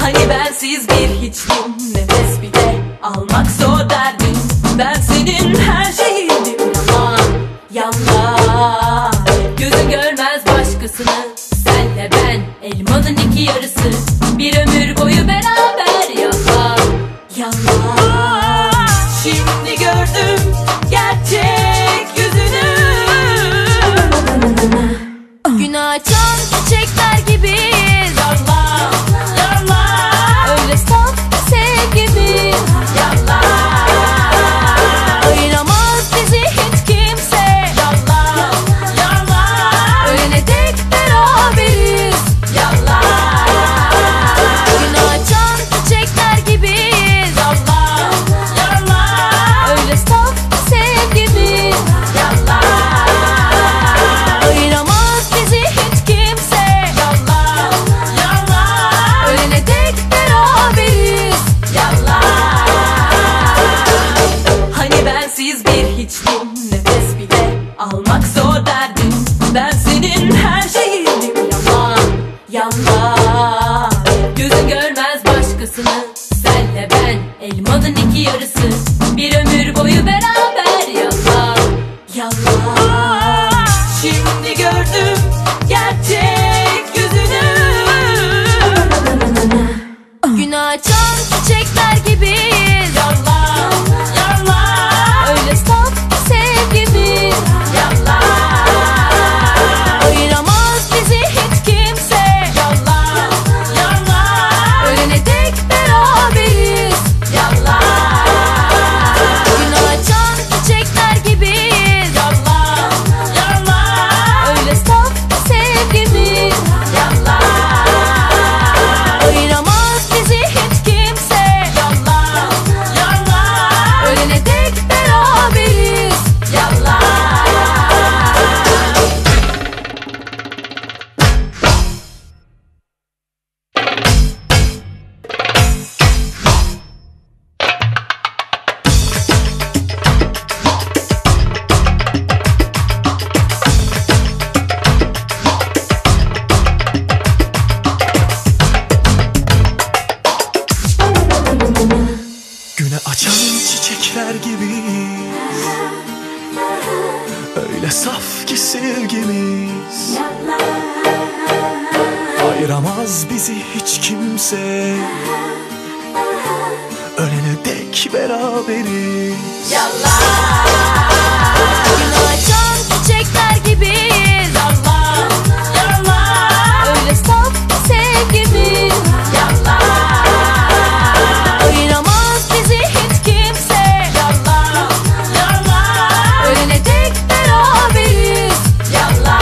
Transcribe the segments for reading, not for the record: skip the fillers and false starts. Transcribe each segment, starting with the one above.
Hani bensiz bir hiçtim, nefes bile almak zor derdim. Ben senin her şeyindim, yalan yalan. Gözün görmez başkasını, senle ben elmanın iki yarısı. Bir ömür boyu beraber, yalan yalan. Şimdi gördüm gerçek yüzünü. Gün açan çiçekler gibiyiz, yalan yalan. Öyle saf sevgimiz, yalan. Ayıramaz bizi hiç kimse, yalan yalan. Ölene dek beraberiz, yalan. Gün açan çiçekler gibiyiz, yalan yalan. Öyle saf sevgimiz, yalan. Ayıramaz bizi hiç kimse, yalan yalan. Ölene dek beraberiz, yalan. Hani bensiz bir hiçtim, nefes bile almak zor derdim. Ben senin her şeyindim, yalan yalan. Gözün görmez başkasını, senle ben elmanın iki yarısı. Bir ömür boyu beraber, yalan yalan. Şimdi gördüm gerçek yüzünü. Gün açan çiçekler gibiyiz, yalan yalan. Öyle saf sevgimiz, yalan. Ayıramaz bizi hiç kimse, yalan yalan. Ölene dek beraberiz, yalan. Gün açan çiçekler gibiyiz, yalan yalan. Öyle saf sevgimiz, yalan. Ayıramaz bizi hiç kimse, yalan yalan. Ölene dek beraberiz, yalan. Güne açan çiçekler gibi, öyle saf ki sevgimiz. Ayıramaz bizi hiç kimse, ölene dek beraberiz. Yalan. Gün açan çiçekler gibiyiz, yalan yalan. Öyle saf sevgimiz, yalan. Ayıramaz bizi hiç kimse, yalan yalan. Ölene dek beraberiz, yalan.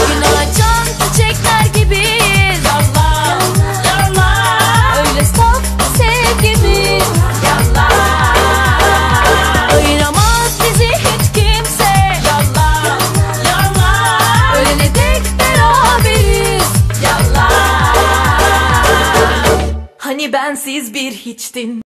Gün açan çiçekler gibiyiz, yalan yalan. Öyle saf sevgimiz, yalan. Ayıramaz bizi hiç kimse, yalan yalan. Ölene dek beraberiz, yalan. Hani bensiz bir hiçtin.